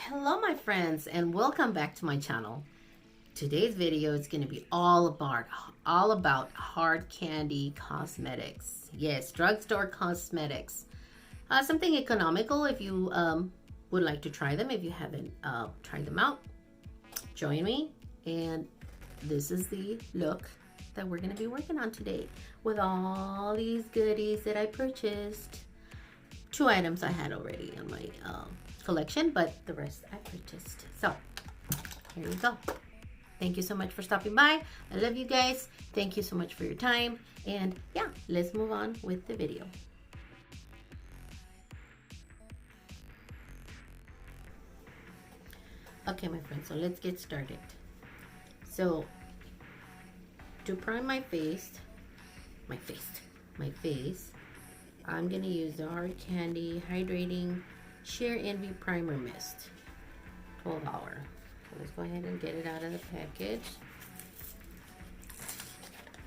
Hello my friends and welcome back to my channel. Today's video is going to be all about hard candy cosmetics. Yes, drugstore cosmetics. Something economical if you would like to try them. If you haven't tried them out, join me. And this is the look that we're going to be working on today with all these goodies that I purchased. 2 items I had already on my collection, but the rest I purchased. So here you go. Thank you so much for stopping by. I love you guys. Thank you so much for your time. And yeah, let's move on with the video. Okay, my friends, so let's get started. So to prime my face, I'm gonna use the Hard Candy Hydrating Sheer Envy Primer Mist, 12 hour. So let's go ahead and get it out of the package.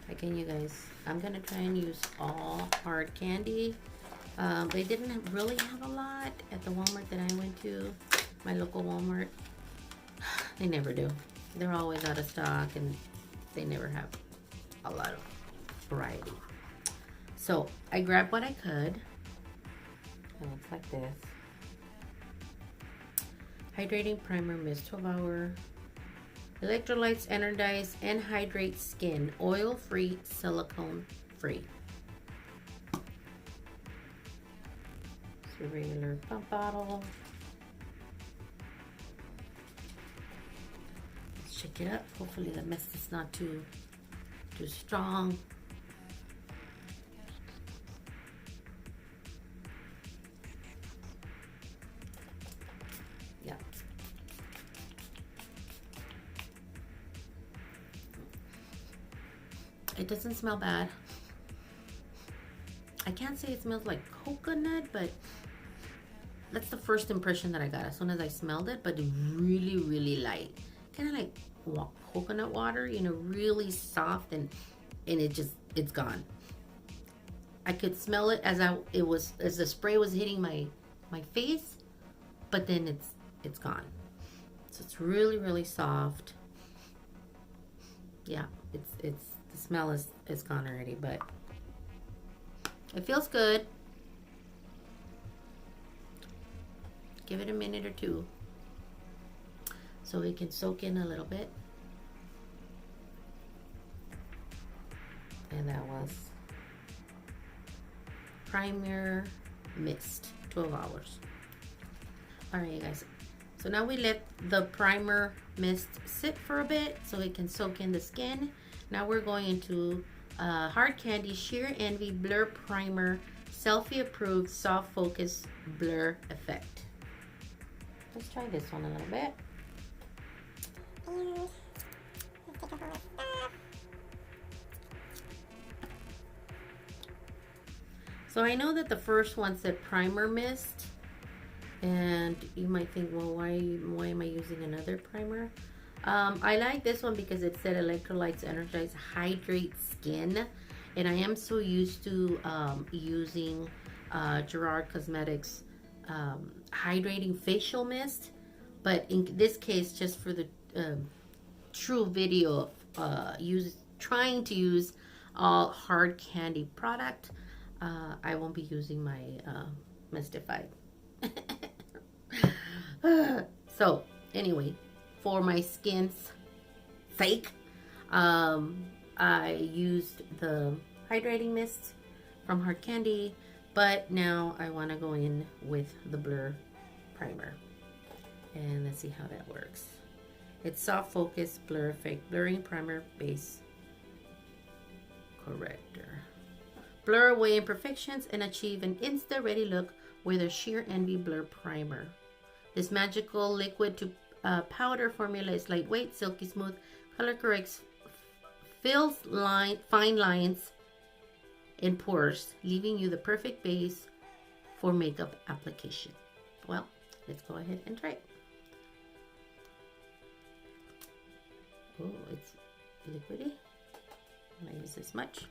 Again, you guys, I'm gonna try and use all hard candy. They didn't really have a lot at the Walmart that I went to, my local Walmart. They never do. They're always out of stock and they never have a lot of variety. So I grabbed what I could. It looks like this. Hydrating Primer Mist, 12 hour. Electrolytes, energize, and hydrate skin. Oil free, silicone free. It's a regular pump bottle. Let's shake it up. Hopefully the mist is not too strong. Yeah. It doesn't smell bad. I can't say it smells like coconut, but that's the first impression that I got as soon as I smelled it. But really, really light, kind of like coconut water, you know, really soft, and it's gone. I could smell it as the spray was hitting my face, but then it's gone. So it's really, really soft. Yeah, the smell is gone already, but it feels good. Give it a minute or two so it can soak in a little bit. And that was Primer Mist, 12 hours. All right, you guys. So now we let the primer mist sit for a bit so it can soak in the skin. Now we're going into Hard Candy Sheer Envy Blur Primer, Selfie Approved Soft Focus Blur Effect. Let's try this one a little bit. So I know that the first one said primer mist, and you might think, well, why am I using another primer? I like this one because it said electrolytes, energize, hydrate skin, and I am so used to using Gerard Cosmetics hydrating facial mist, but in this case, just for the true video of trying to use all hard candy product, I won't be using my Mistified. So anyway, for my skin's sake, I used the hydrating mist from Hard Candy, but now I want to go in with the blur primer, and let's see how that works. It's soft focus blur effect, blurring primer base corrector. Blur away imperfections and achieve an insta ready look with a Sheer Envy Blur Primer. This magical liquid to powder formula is lightweight, silky smooth, color corrects, fills fine lines and pores, leaving you the perfect base for makeup application. Well, let's go ahead and try it. Oh, it's liquidy. I'm gonna use this much.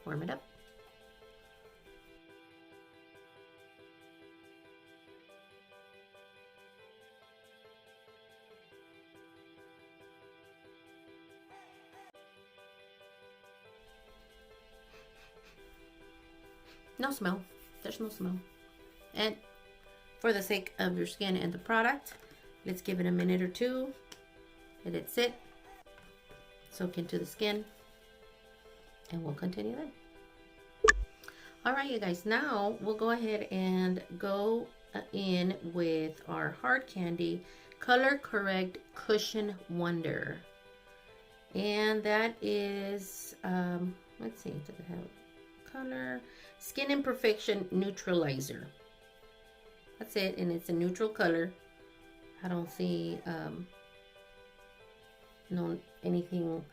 Warm it up. No smell. There's no smell. And for the sake of your skin and the product, let's give it a minute or two. Let it sit, soak into the skin, and we'll continue then. All right, you guys, now we'll go ahead and go in with our Hard Candy Color Correct Cushion Wonder. And that is, let's see, does it have color? Skin Imperfection Neutralizer. That's it, and it's a neutral color. I don't see no anything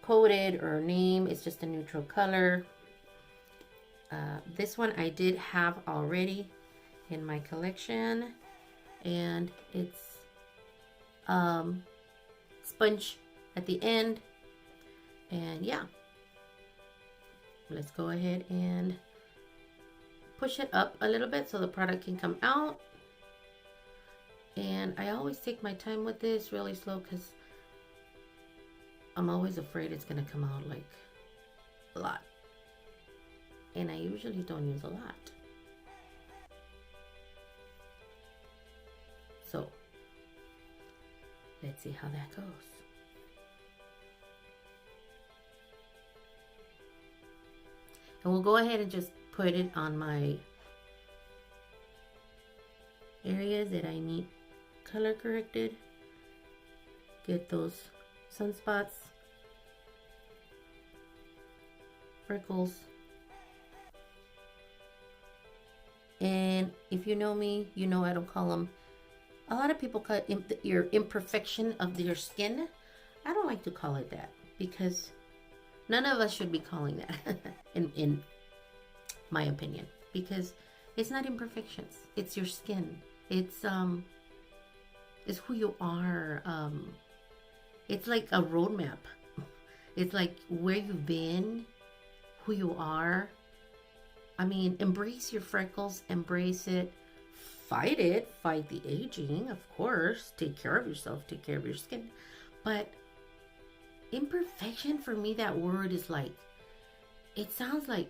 coded or name. It's just a neutral color. This one I did have already in my collection, and it's sponge at the end. And yeah, let's go ahead and push it up a little bit so the product can come out. And I always take my time with this, really slow, because I'm always afraid it's gonna come out like a lot, and I usually don't use a lot. So let's see how that goes. And we'll go ahead and just put it on my areas that I need color corrected. Get those sunspots, freckles. And if you know me, you know I don't call them, a lot of people call it your imperfection of your skin. I don't like to call it that, because none of us should be calling that in my opinion, because it's not imperfections. It's your skin. It's who you are. It's like a roadmap. It's like where you've been, who you are. I mean, embrace your freckles, embrace it, fight the aging, of course. Take care of yourself, take care of your skin. But imperfection, for me, that word is like, it sounds like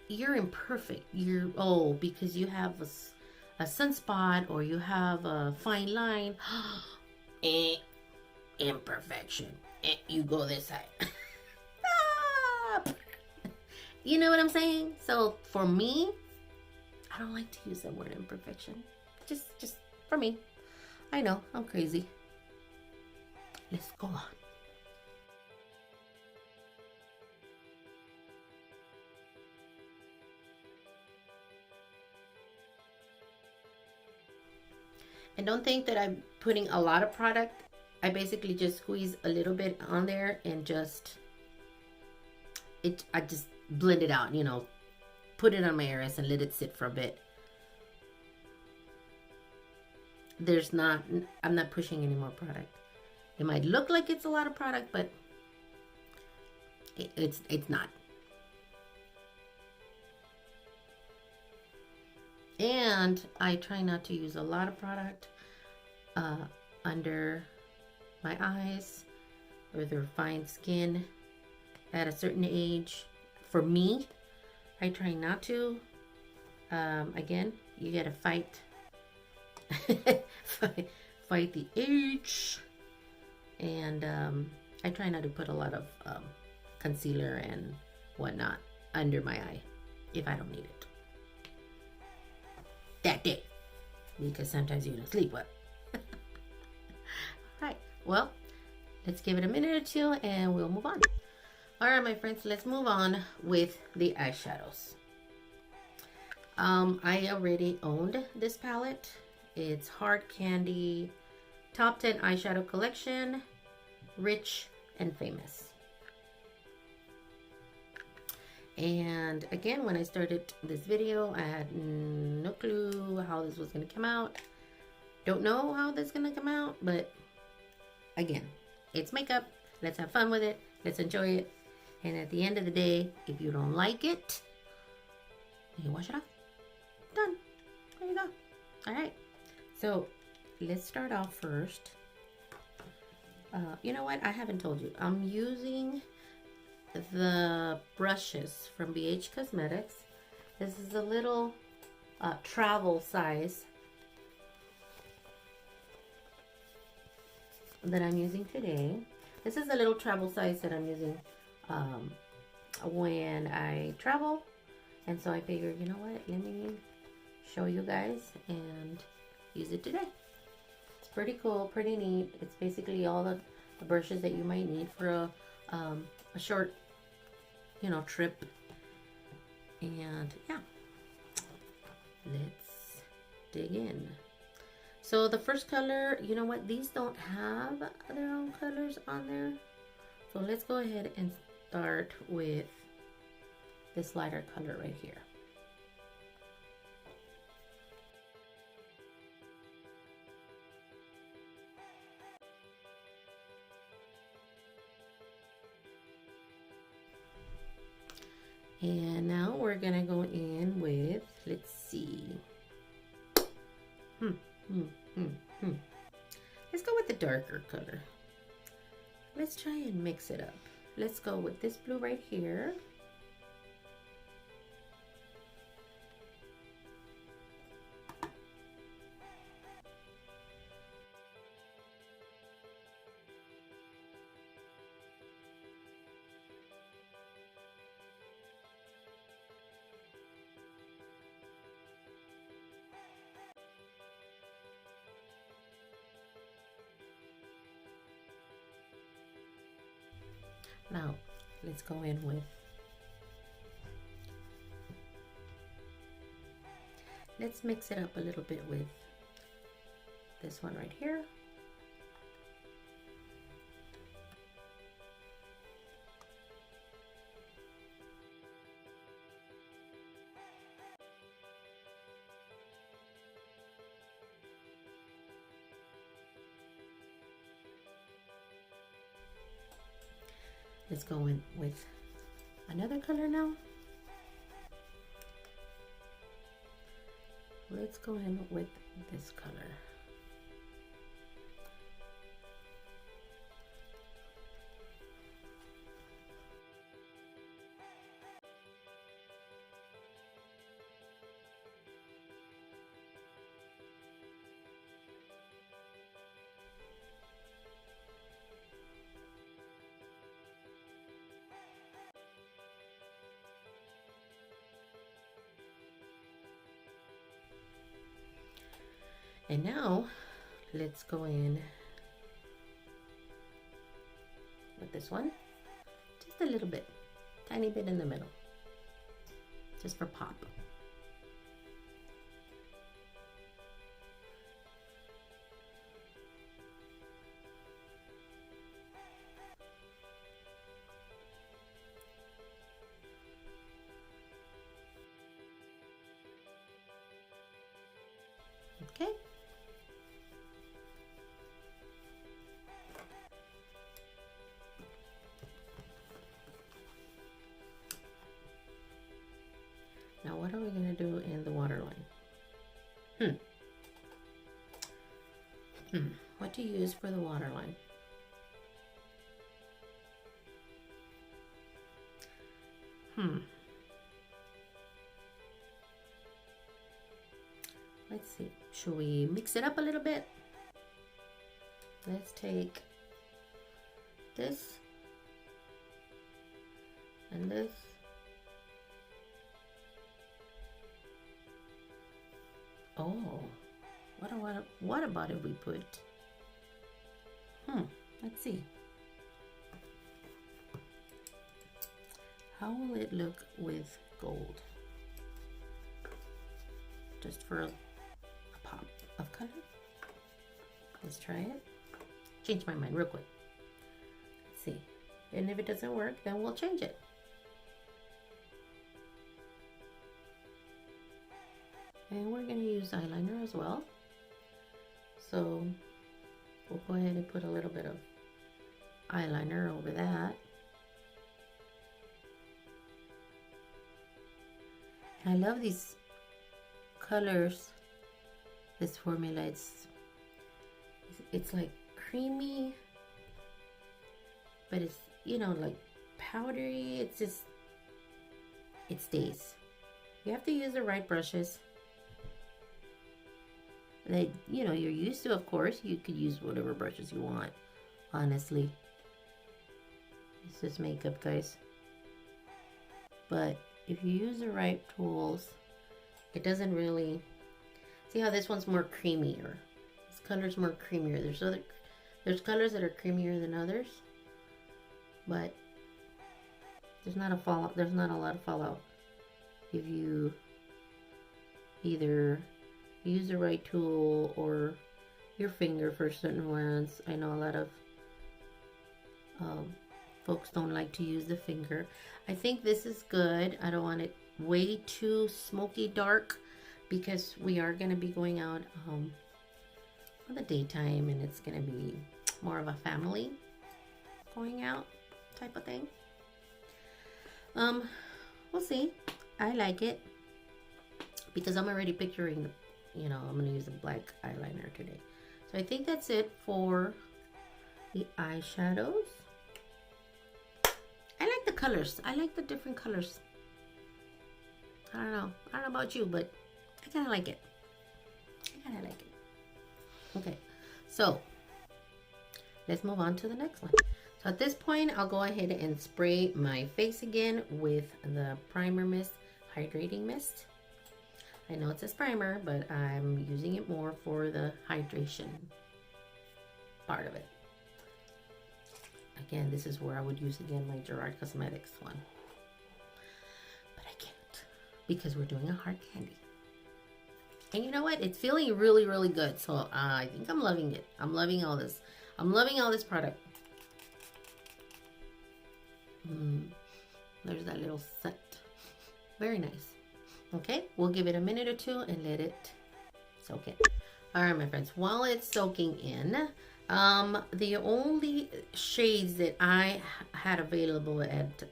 you're imperfect. You're, oh, because you have a sunspot or you have a fine line. Imperfection. You go this side. You know what I'm saying? So for me, I don't like to use that word imperfection. Just for me. I know, I'm crazy. Let's go on. And don't think that I'm putting a lot of product. I basically just squeeze a little bit on there and I just blend it out, you know, put it on my areas and let it sit for a bit. I'm not pushing any more product. It might look like it's a lot of product, but it's not. And I try not to use a lot of product under my eyes or their fine skin at a certain age. For me, I try not to. Again, you gotta fight fight the age. And I try not to put a lot of concealer and whatnot under my eye if I don't need it that day, because sometimes you don't sleep well. Right, well, let's give it a minute or two and we'll move on. All right, my friends, let's move on with the eyeshadows. I already owned this palette. It's Hard Candy Top 10 Eyeshadow Collection, Rich and Famous. And again, when I started this video, I had no clue how this was going to come out. Don't know how this is going to come out, but again, it's makeup. Let's have fun with it. Let's enjoy it. And at the end of the day, if you don't like it, you wash it off. Done. There you go. All right. So let's start off first. You know what? I haven't told you. I'm using the brushes from BH Cosmetics. This is a little travel size that I'm using today. This is a little travel size that I'm using when I travel. And so I figured, you know what, let me show you guys and use it today. It's pretty cool, pretty neat. It's basically all the brushes that you might need for a short, you know, trip. And yeah, let's dig in. So the first color, you know what, these don't have their own colors on there. So let's go ahead and start with this lighter color right here. And now we're gonna go in with, let's see. Let's go with the darker color. Let's try and mix it up. Let's go with this blue right here. Now, let's go in with, let's mix it up a little bit with this one right here. Let's go in with another color now. Let's go in with this color. And now let's go in with this one, just a little bit, tiny bit in the middle, just for pop. Okay. Now what are we going to do in the waterline? What to use for the waterline? Let's see. Should we mix it up a little bit? Let's take this and this. Oh, what about if we put, let's see. How will it look with gold? Just for a pop of color. Let's try it. Change my mind real quick. Let's see. And if it doesn't work, then we'll change it. And we're going to use eyeliner as well. So we'll go ahead and put a little bit of eyeliner over that. And I love these colors. This formula, it's like creamy, but it's, you know, like powdery. It's just, it stays. You have to use the right brushes that, you know, you're used to. Of course, you could use whatever brushes you want, honestly. It's just makeup, guys. But if you use the right tools, it doesn't really... See how this one's more creamier? This color's more creamier. There's colors that are creamier than others, but there's not a fallout. There's not a lot of fallout if you either use the right tool or your finger for certain ones. I know a lot of folks don't like to use the finger. I think this is good. I don't want it way too smoky dark because we are going to be going out for the daytime, and it's going to be more of a family going out type of thing. We'll see. I like it because I'm already picturing the, you know, I'm going to use a black eyeliner today. So I think that's it for the eyeshadows. I like the colors. I like the different colors. I don't know about you, but I kind of like it. Okay, so let's move on to the next one. So at this point, I'll go ahead and spray my face again with the primer mist, hydrating mist. I know it says primer, but I'm using it more for the hydration part of it. Again, this is where I would use again my Gerard Cosmetics one. But I can't because we're doing a hard candy. And you know what? It's feeling really, really good. So I think I'm loving it. I'm loving all this. I'm loving all this product. There's that little scent. Very nice. Okay, we'll give it a minute or two and let it soak in. All right, my friends, while it's soaking in, the only shades that I had available at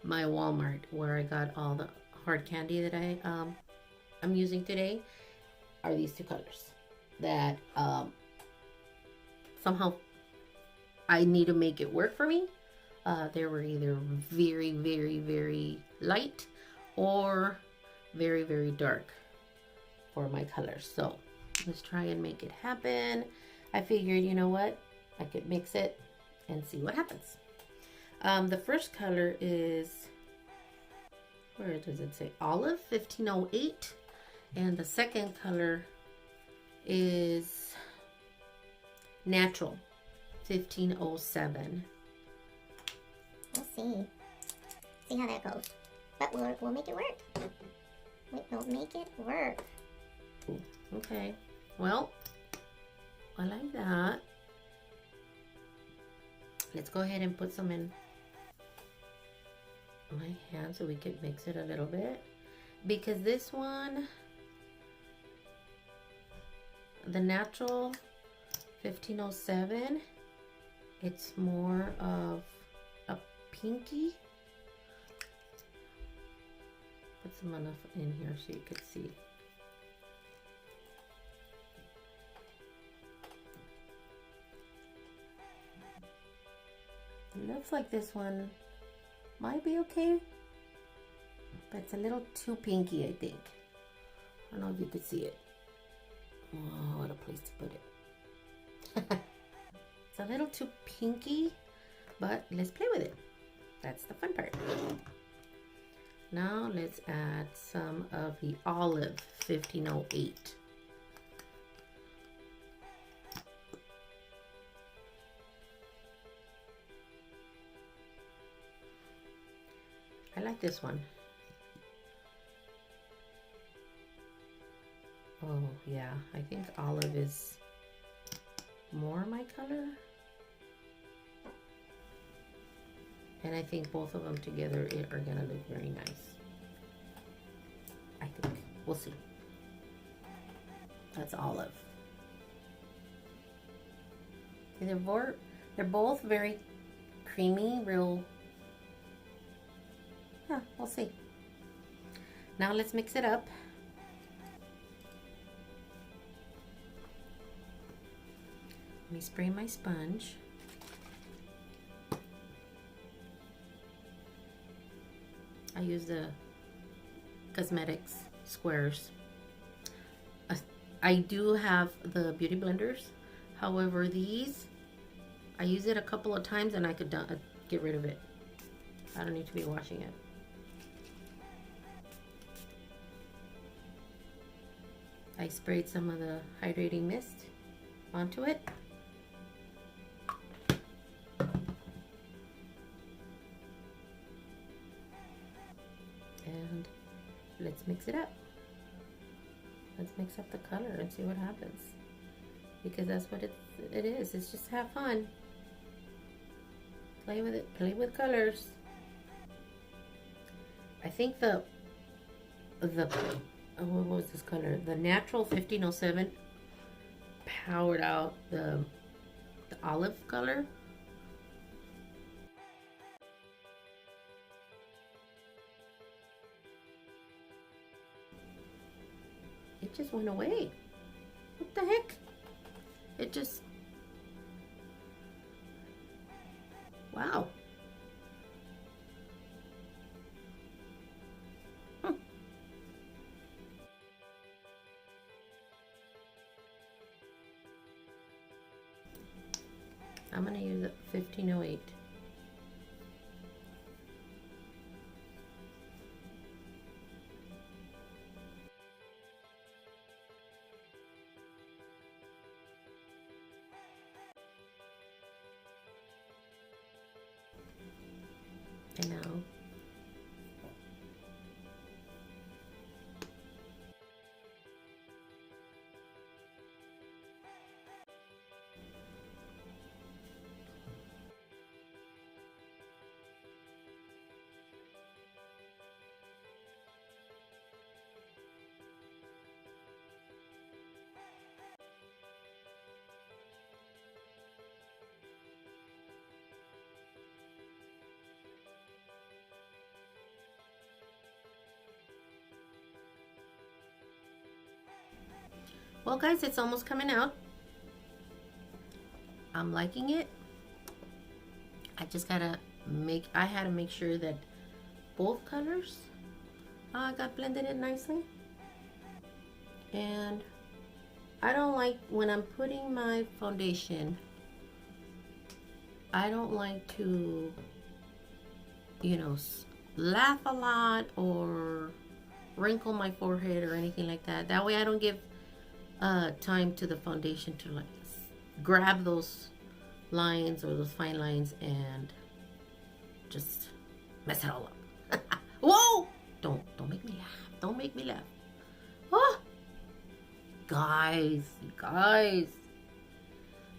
my Walmart, where I got all the hard candy that I'm using today, are these two colors that somehow I need to make it work for me. They were either very, very, very light or very, very dark for my colors. So let's try and make it happen. I figured, you know what, I could mix it and see what happens. The first color is, where does it say? Olive 1508. And the second color is Natural 1507. We'll see how that goes. But we'll make it work. We'll make it work. Okay. Well, I like that. Let's go ahead and put some in my hand so we can mix it a little bit. Because this one, the Natural 1507, it's more of a pinky. Put some enough in here so you could see. It looks like this one might be okay, but it's a little too pinky, I think. I don't know if you could see it. Oh, what a place to put it. It's a little too pinky, but let's play with it. That's the fun part. Now let's add some of the Olive 1508. I like this one. Oh yeah, I think Olive is more my color. And I think both of them together are gonna look very nice. I think. We'll see. That's Olive. They're both very creamy, real. Yeah, we'll see. Now let's mix it up. Let me spray my sponge. I use the Cosmetics squares. I do have the beauty blenders. However, these, I use it a couple of times and I could get rid of it. I don't need to be washing it. I sprayed some of the hydrating mist onto it. And let's mix it up. Let's mix up the color and see what happens. Because that's what it is. It's just have fun. Play with it. Play with colors. I think what was this color? The natural 1507 powered out the olive color. It just went away. What the heck? It just... Wow. I'm going to use it 1508. And now well, guys, it's almost coming out. I'm liking it. I just gotta I had to make sure that both colors got blended in nicely. And I don't like, when I'm putting my foundation, I don't like to, you know, laugh a lot or wrinkle my forehead or anything like that. That way I don't give time to the foundation to like grab those lines or those fine lines and just mess it all up. Whoa! Don't make me laugh. Don't make me laugh. Oh, guys.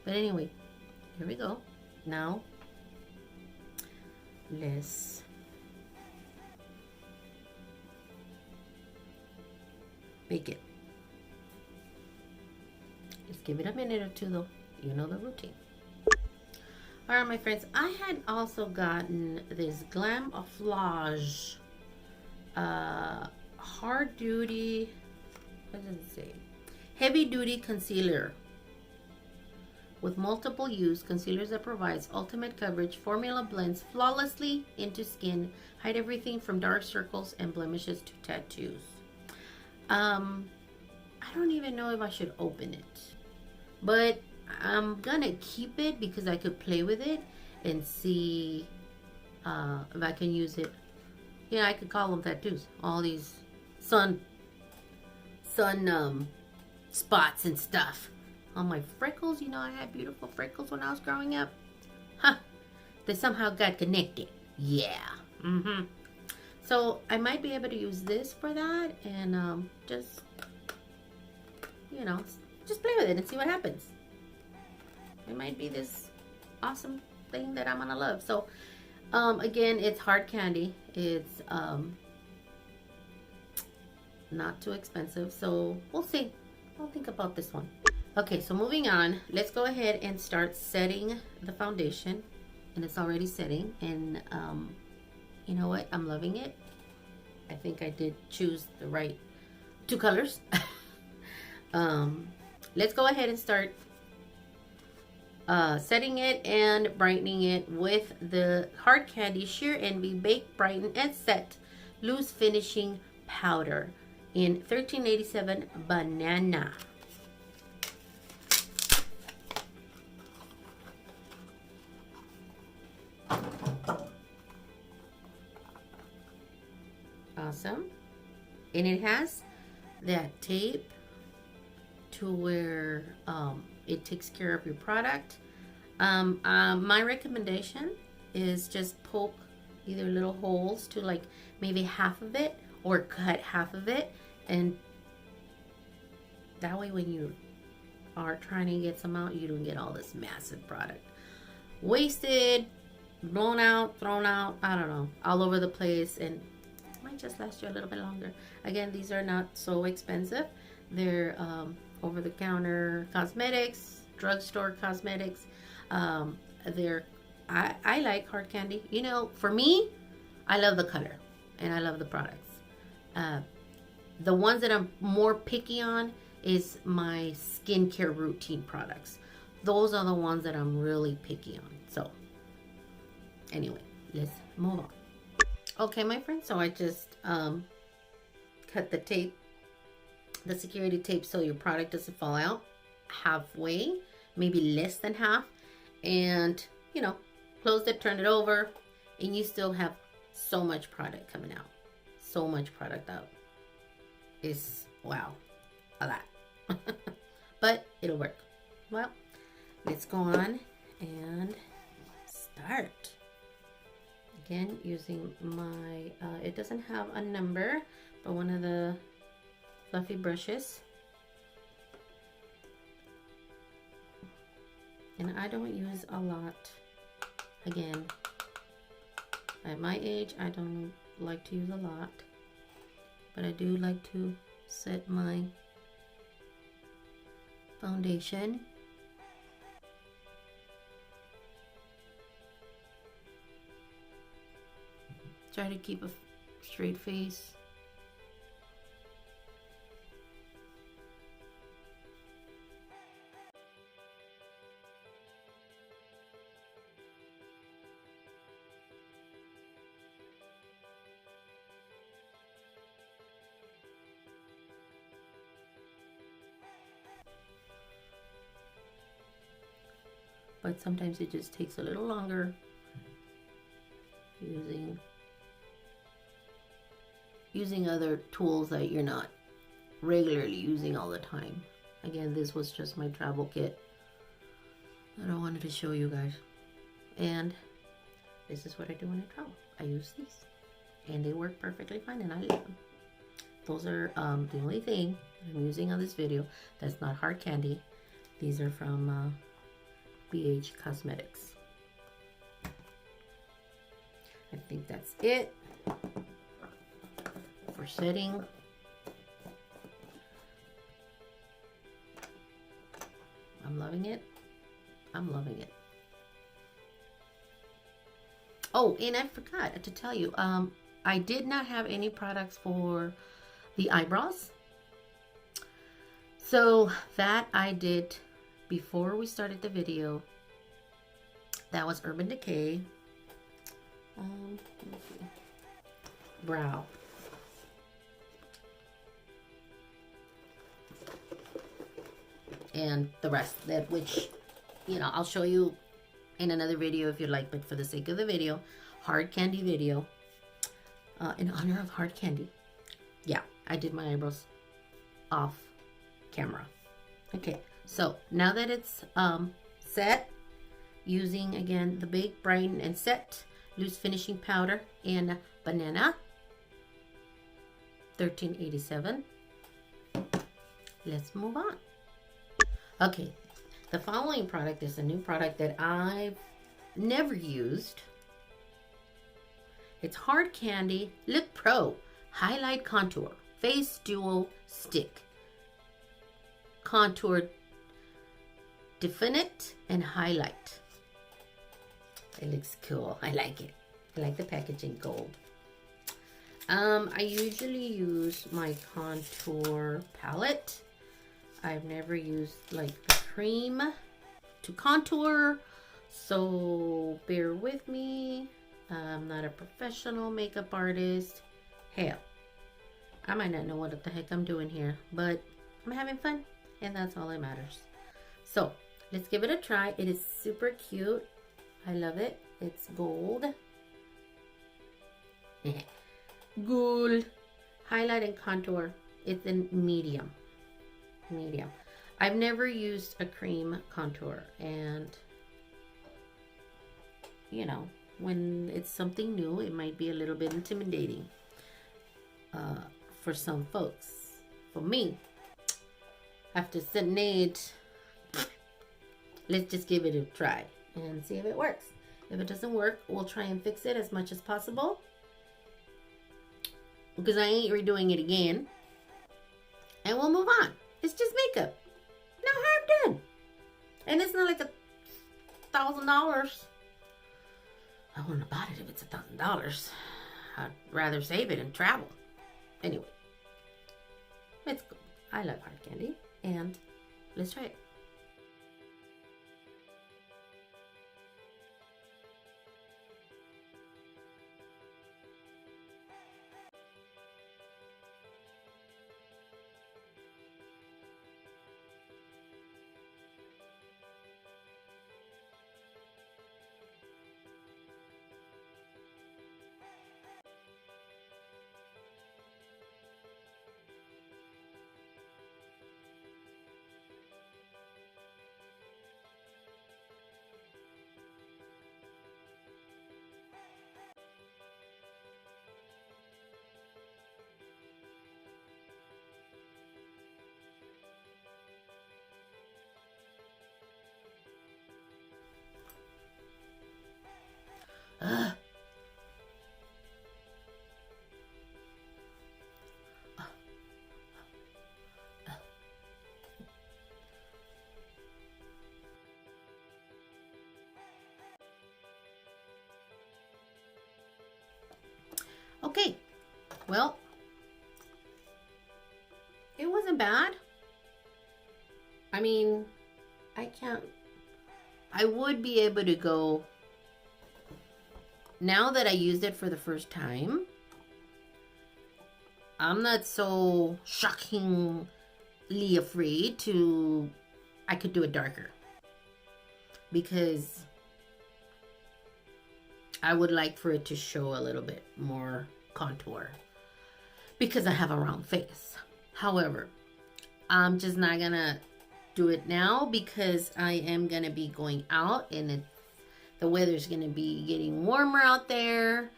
But anyway, here we go. Now let's bake it. Just give it a minute or two though. You know the routine. Alright, my friends, I had also gotten this GLAMOFLAUGE hard duty, what does it say? Heavy duty concealer with multiple use concealers that provides ultimate coverage. Formula blends flawlessly into skin, hide everything from dark circles and blemishes to tattoos. I don't even know if I should open it, but I'm gonna keep it because I could play with it and see if I can use it. Yeah, I could call them tattoos. All these sun spots and stuff on my freckles. You know, I had beautiful freckles when I was growing up. Huh. They somehow got connected. Yeah. So I might be able to use this for that and just, you know, just play with it and see what happens. It might be this awesome thing that I'm gonna love. So again, it's hard candy. It's not too expensive, so we'll see. I'll think about this one. Okay, so moving on, let's go ahead and start setting the foundation. And it's already setting, and you know what, I'm loving it. I think I did choose the right two colors. Let's go ahead and start setting it and brightening it with the Hard Candy Sheer Envy Bake, Brighten, and Set Loose Finishing powder in 1387 Banana. Awesome. And it has that tape to where it takes care of your product. My recommendation is just poke either little holes to like maybe half of it, or cut half of it, and that way when you are trying to get some out, you don't get all this massive product wasted, blown out, thrown out, I don't know, all over the place, and might just last you a little bit longer. Again, these are not so expensive. They're over-the-counter cosmetics, drugstore cosmetics. I like hard candy. You know, for me, I love the color and I love the products. The ones that I'm more picky on is my skincare routine products. Those are the ones that I'm really picky on. So anyway, let's move on. Okay, my friends, so I just cut the tape, the security tape, so your product doesn't fall out halfway, maybe less than half, and you know, closed it, turned it over, and you still have so much product coming out. So much product out. It's, wow, a lot. But it'll work. Well, let's go on and start. Again, using my, it doesn't have a number, but one of the fluffy brushes. And I don't use a lot. Again, at my age, I don't like to use a lot, but I do like to set my foundation. Try to keep a straight face. But sometimes it just takes a little longer using other tools that you're not regularly using all the time. Again, this was just my travel kit that I wanted to show you guys. And this is what I do when I travel. I use these. And they work perfectly fine, and I love them. Those are the only thing I'm using on this video that's not hard candy. These are from BH Cosmetics. I think that's it for setting. I'm loving it. I'm loving it. Oh, and I forgot to tell you, I did not have any products for the eyebrows. So that I did before we started the video. That was Urban Decay brow. And the rest, that which, you know, I'll show you in another video if you'd like, but for the sake of the video, hard candy video, in honor of hard candy. Yeah, I did my eyebrows off camera. Okay, so now that it's set, using again the Big Brighten and Set Loose Finishing Powder in Banana 1387. Let's move on. Okay, the following product is a new product that I've never used. It's Hard Candy Lip Pro Highlight Contour Face Duo Stick. Contour Definite and Highlight. It looks cool. I like it. I like the packaging gold. I usually use my contour palette. I've never used like the cream to contour, so bear with me. I'm not a professional makeup artist. Hell, I might not know what the heck I'm doing here, but I'm having fun, and that's all that matters. So let's give it a try. It is super cute. I love it. It's gold. Gold. Highlight and contour. It's in medium. Medium. I've never used a cream contour, and you know, when it's something new, it might be a little bit intimidating for some folks. For me, after sitting it, let's just give it a try and see if it works. If it doesn't work, we'll try and fix it as much as possible, because I ain't redoing it again, and we'll move on. It's just makeup, no harm done, and it's not like $1,000. I wouldn't have bought it if it's $1,000. I'd rather save it and travel. Anyway, it's good. I love hard candy, and let's try it. Okay, well, it wasn't bad. I mean, I would be able to go, now that I used it for the first time, I'm not so shockingly afraid I could do it darker, because I would like for it to show a little bit more contour, because I have a round face. However, I'm just not gonna do it now, because I am gonna be going out, and the weather's gonna be getting warmer out there.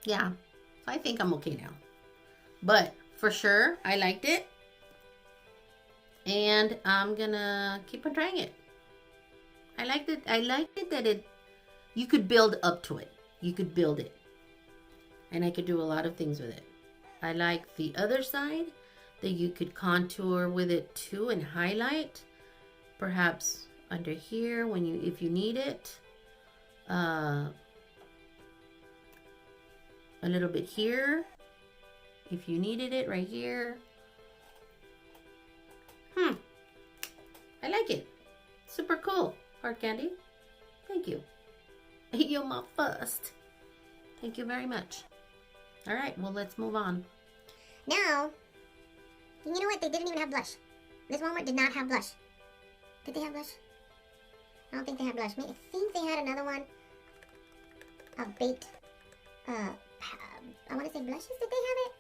Yeah, I think I'm okay now, but for sure I liked it, and I'm gonna keep on trying it. I liked it. I liked it that you could build up to it. You could build it. And I could do a lot of things with it. I like the other side, that you could contour with it too and highlight. Perhaps under here if you need it. A little bit here if you needed it, right here. I like it. Super cool. Hard candy. Thank you. You're my first. Thank you very much. All right, well, let's move on. Now, you know what? They didn't even have blush. This Walmart did not have blush. Did they have blush? I don't think they had blush. I think they had another one. A baked, I want to say blushes. Did they have it?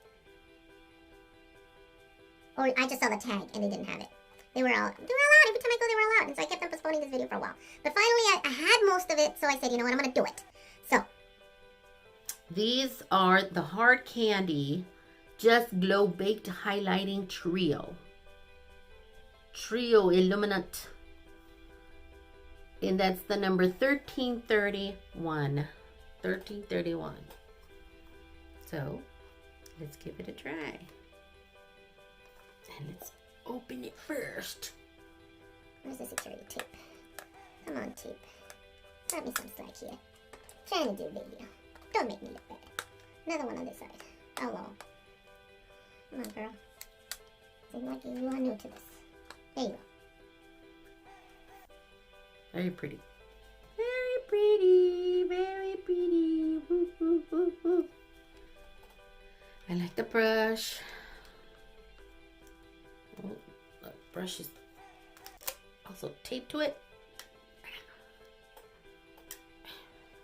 Or I just saw the tag and they didn't have it. They were all out. Every time I go, they were all out. And so I kept on postponing this video for a while. But finally, I had most of it. So I said, you know what? I'm going to do it. So. These are the Hard Candy Just Glow Baked Highlighting Trio. Trio Illuminate. And that's the number 1331. 1331. So, let's give it a try. And let's open it first. Where's the security tape? Come on, tape. Got me some slack here. Trying to do video. Don't make me look bad. Another one on this side. Hello. Come on, girl. Seems like you are new to this. There you go. Very pretty. Very pretty. Very pretty. Woo, woo, woo, woo. I like the brush. Oh, the brush is also taped to it.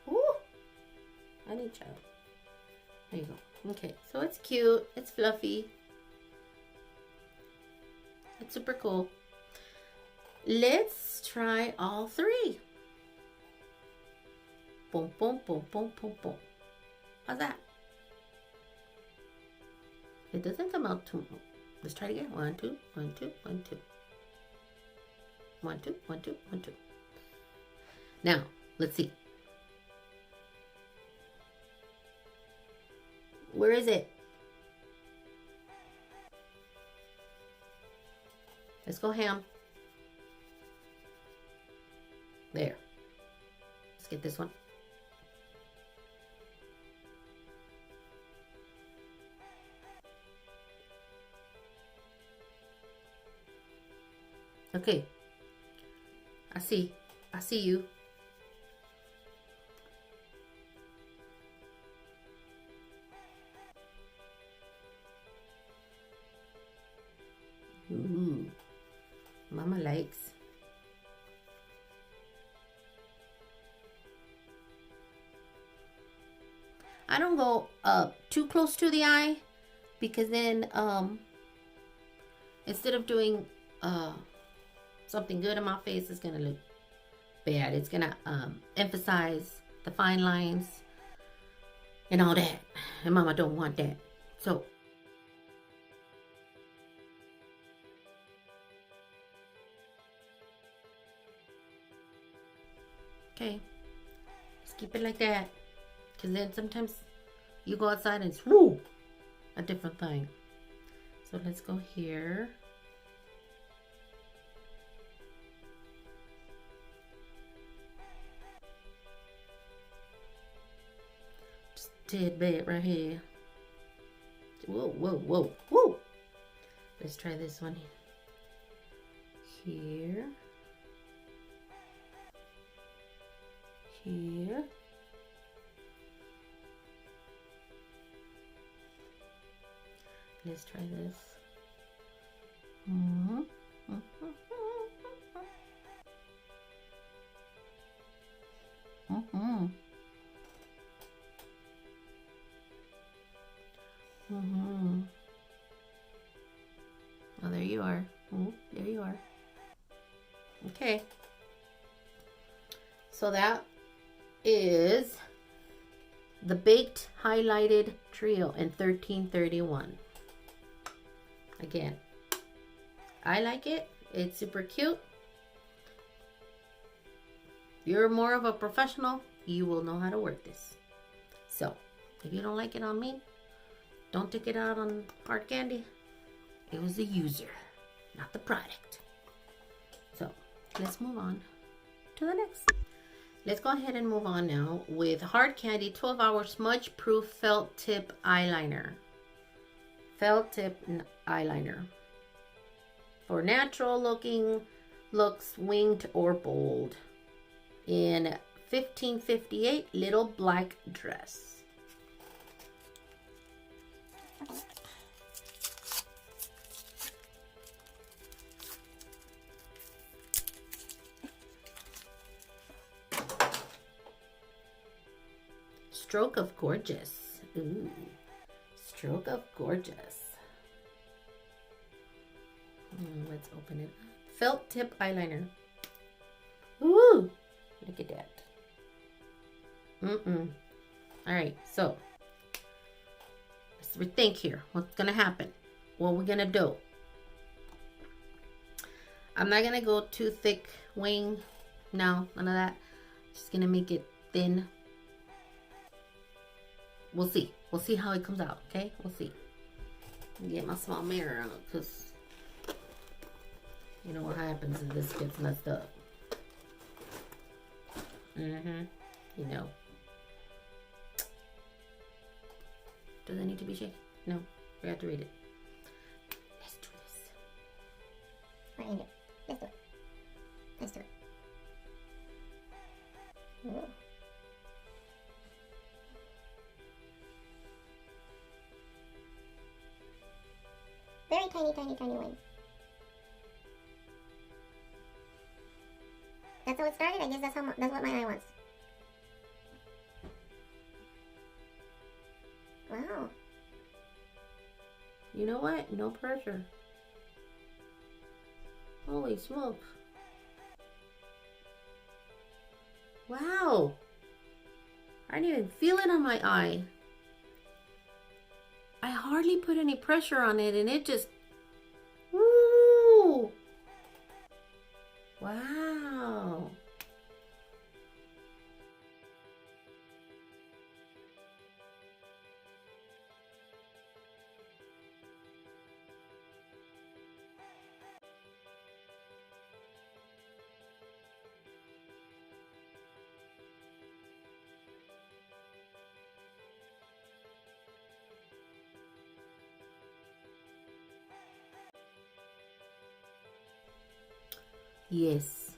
Ooh, I need child. There you go. Okay, so it's cute. It's fluffy. It's super cool. Let's try all three. Boom, boom, boom, boom, boom, boom. How's that? It doesn't come out too. Let's try it again. 1, 2, 1, 2, 1, 2. 1, 2, 1, 2, 1, 2. Now, let's see. Where is it? Let's go ham. There. Let's get this one. Okay. I see you. Ooh. Mama likes. I don't go too close to the eye because then instead of doing something good in my face, it's gonna look bad. It's gonna emphasize the fine lines and all that, and Mama don't want that. So okay, just keep it like that, because then sometimes you go outside and it's woo, a different thing. So let's go here. Just a tidbit right here. Whoa, whoa, whoa, whoa. Let's try this one here. Here. Let's try this. Mm-hmm. Mm-hmm. Mm-hmm. Mm-hmm. Oh, there you are. Oh, there you are. Okay. So that is the Baked Highlighted Trio in 1331. Again, I like it. It's super cute. You're more of a professional, you will know how to work this. So, if you don't like it on me, don't take it out on hard candy. It was the user, not the product. So, let's move on to the next. Let's go ahead and move on now with Hard Candy 12-Hour Smudge Proof Felt Tip Eyeliner. Felt tip eyeliner. For natural looking looks, winged or bold. In 1558 Little Black Dress. Stroke of Gorgeous. Ooh. Stroke of Gorgeous. Let's open it. Felt tip eyeliner. Ooh. Look at that. Alright, so let's rethink here. What's gonna happen? What we're gonna do? I'm not gonna go too thick wing. No, none of that. Just gonna make it thin. We'll see. We'll see how it comes out, okay? We'll see. Get my small mirror out because you know what happens if this gets messed up. You know. Does it need to be shaken? No. Forgot to read it. Let's do this. What are you doing? Let's do it. Let's do it. Whoa. tiny, tiny, tiny one. That's how it started. I guess that's what my eye wants. Wow. You know what? No pressure. Holy smokes. Wow. I didn't even feel it on my eye. I hardly put any pressure on it and it just, woo! Wow. Yes.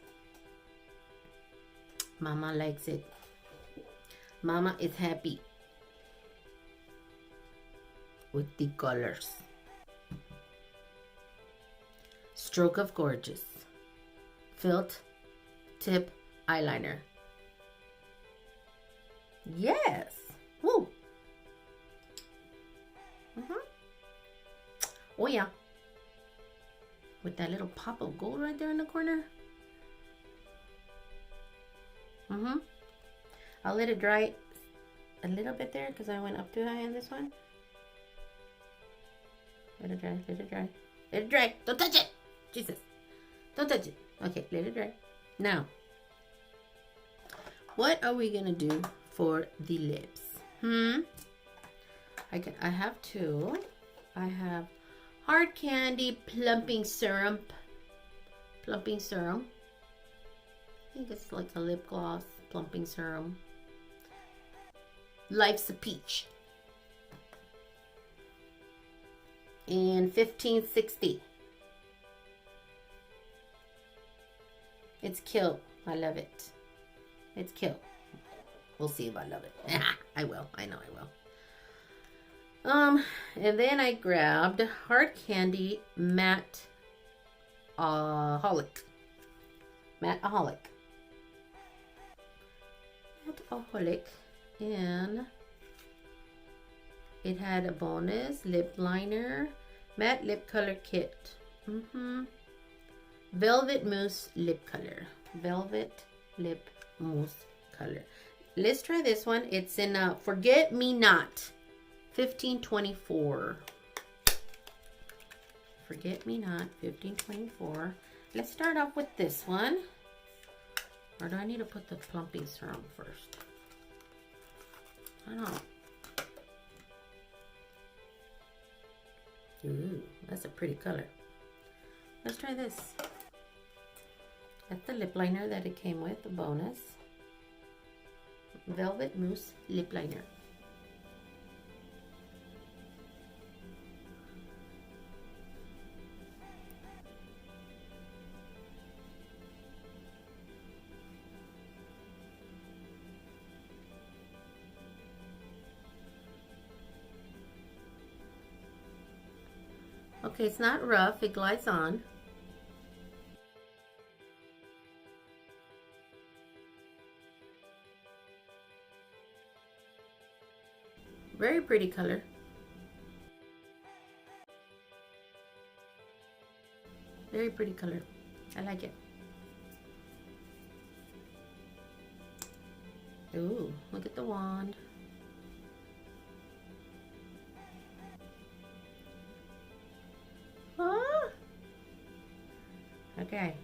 Mama likes it. Mama is happy with the colors. Stroke of Gorgeous. Felt Tip Eyeliner. Yes. Woo. Oh yeah. With that little pop of gold right there in the corner. I'll let it dry a little bit there because I went up too high on this one. Let it dry, let it dry. Let it dry. Don't touch it. Jesus. Don't touch it. Okay, let it dry. Now, what are we gonna do for the lips? I have two. I have Hard Candy Plumping Serum. Plumping Serum. I think it's like a lip gloss plumping serum. Life's a Peach. In 1560. It's cute. I love it. It's cute. We'll see if I love it. I will. I know I will. And then I grabbed Hard Candy Matte AHOLIC. Matte AHOLIC. Matte AHOLIC. And it had a bonus lip liner. Matte lip color kit. Velvet Mousse lip color. Velvet lip mousse color. Let's try this one. It's in Forget Me Not. 1524. Forget Me Not, 1524. Let's start off with this one. Or do I need to put the plumping serum first? I don't know. Ooh, that's a pretty color. Let's try this. That's the lip liner that it came with, the bonus. Velvet Mousse lip liner. Okay, it's not rough, it glides on. Very pretty color. Very pretty color. I like it. Ooh, look at the wand. Okay.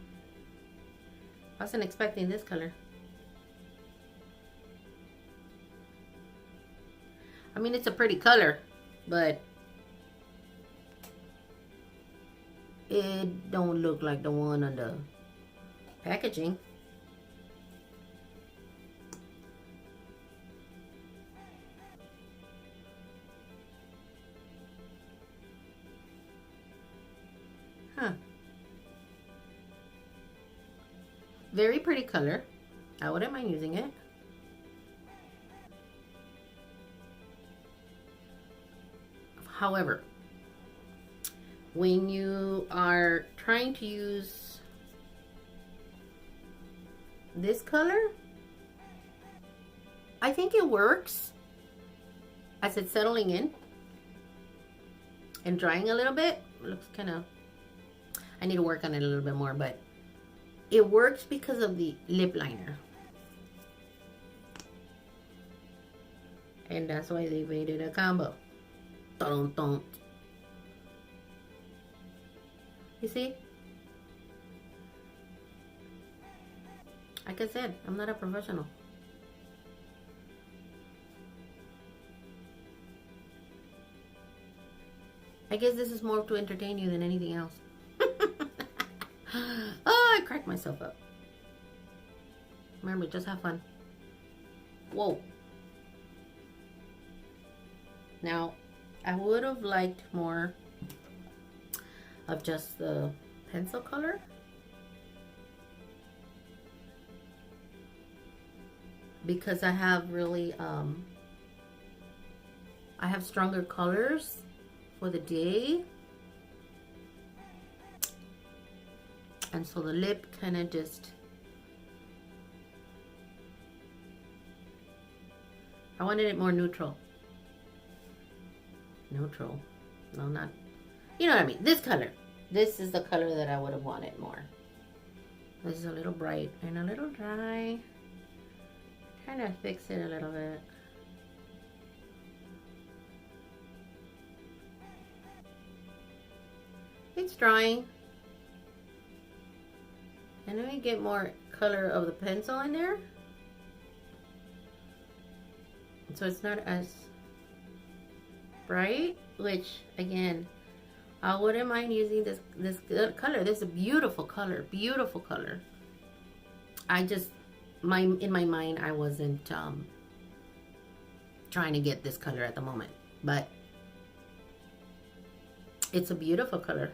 I wasn't expecting this color. I mean, it's a pretty color, but it don't look like the one on the packaging. Huh. Very pretty color. I wouldn't mind using it. However, when you are trying to use this color, I think it works as it's settling in and drying a little bit. It looks kind of, I need to work on it a little bit more, but it works because of the lip liner. And that's why they made it a combo. Don't. You see? Like I said, I'm not a professional. I guess this is more to entertain you than anything else. Oh, I cracked myself up. Remember, just have fun. Whoa. Now, I would have liked more of just the pencil color. Because I have really, I have stronger colors for the day. And so the lip kind of just, I wanted it more neutral. Neutral. No, not, you know what I mean. This color. This is the color that I would have wanted more. This is a little bright and a little dry. Trying to fix it a little bit. It's drying. And then we get more color of the pencil in there. So it's not as bright, which again, I wouldn't mind using this good color. This is a beautiful color, beautiful color. I just, in my mind, I wasn't trying to get this color at the moment, but it's a beautiful color.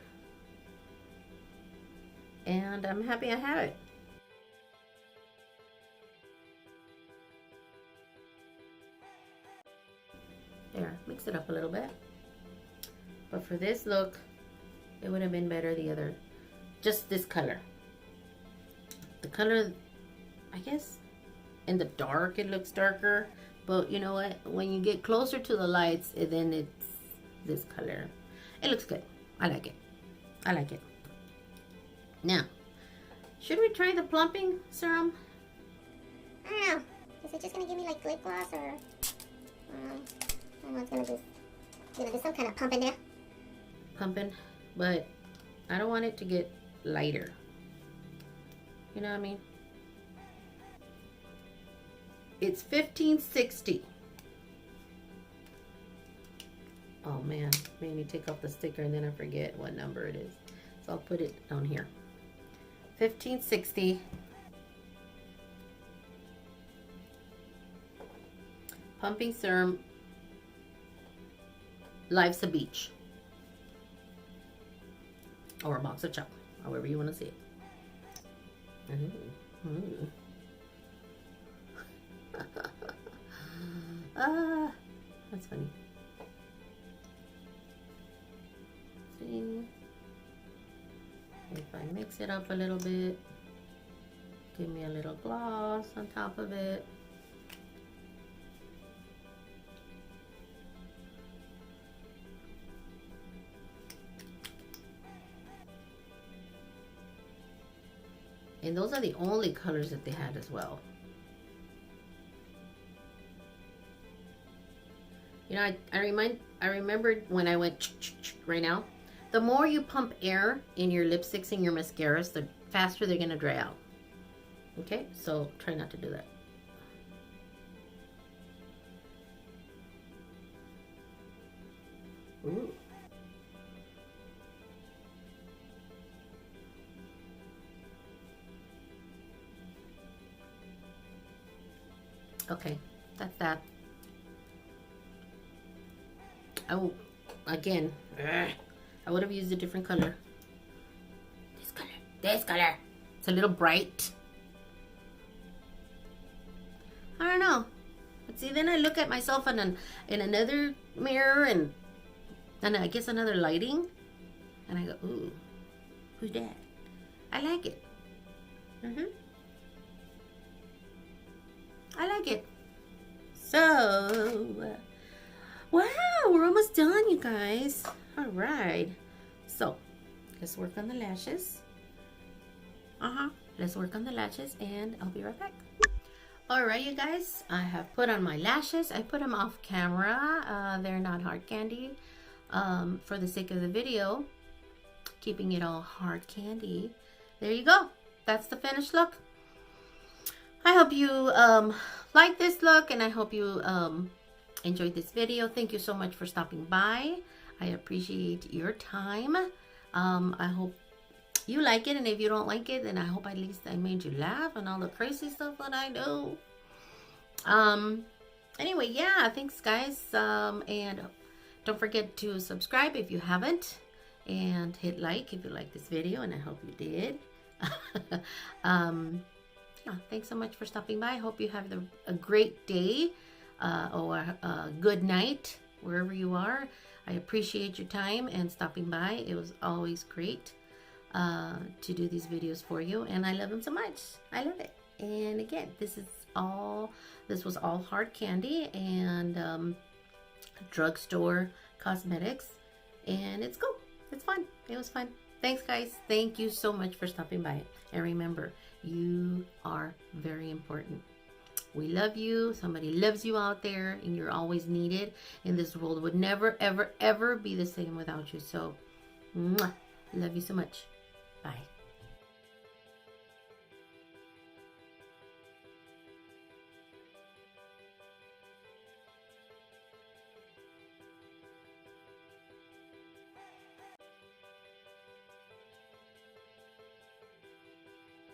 And I'm happy I have it. There, mix it up a little bit. But for this look, it would have been better the other, just this color. The color, I guess, in the dark it looks darker, but you know what? When you get closer to the lights, then it's this color. It looks good. I like it. I like it. Now, should we try the plumping serum? I don't know. Is it just gonna give me like lip gloss, or I don't know, it's gonna just, you know, there's some kind of pump in there. Pumping, but I don't want it to get lighter. You know what I mean? It's $15.60. Oh man, made me take off the sticker and then I forget what number it is. So I'll put it down here. $15.60. Pumping serum. Life's a beach. Or a box of chocolate, however you want to see it. That's funny. See, if I mix it up a little bit, give me a little gloss on top of it. And those are the only colors that they had as well. You know, I remembered when I went right now, the more you pump air in your lipsticks and your mascaras, the faster they're gonna dry out. Okay, so try not to do that. Ooh. Okay, that's that. Oh, again, I would have used a different color. This color, this color. It's a little bright. I don't know. But see, then I look at myself in another mirror and I guess another lighting. And I go, ooh, who's that? I like it. I like it. So, wow, we're almost done, you guys. All right. So, let's work on the lashes. Let's work on the lashes and I'll be right back. All right, you guys, I have put on my lashes. I put them off camera. They're not hard candy for the sake of the video. Keeping it all hard candy. There you go. That's the finished look. I hope you like this look, and I hope you enjoyed this video. Thank you so much for stopping by. I appreciate your time. I hope you like it, and if you don't like it, then I hope at least I made you laugh and all the crazy stuff that I do. Anyway, yeah, thanks guys, and don't forget to subscribe if you haven't, and hit like if you like this video, and I hope you did. Yeah, thanks so much for stopping by. I hope you have a great day or a good night wherever you are. I appreciate your time and stopping by. It was always great to do these videos for you, and I love them so much. I love it. And again, this was all hard candy and drugstore cosmetics, and it's cool. It's fun. It was fun. Thanks guys. Thank you so much for stopping by, and remember, you are very important. We love you. Somebody loves you out there, and you're always needed, and this world would never ever ever be the same without you. So mwah, love you so much. Bye.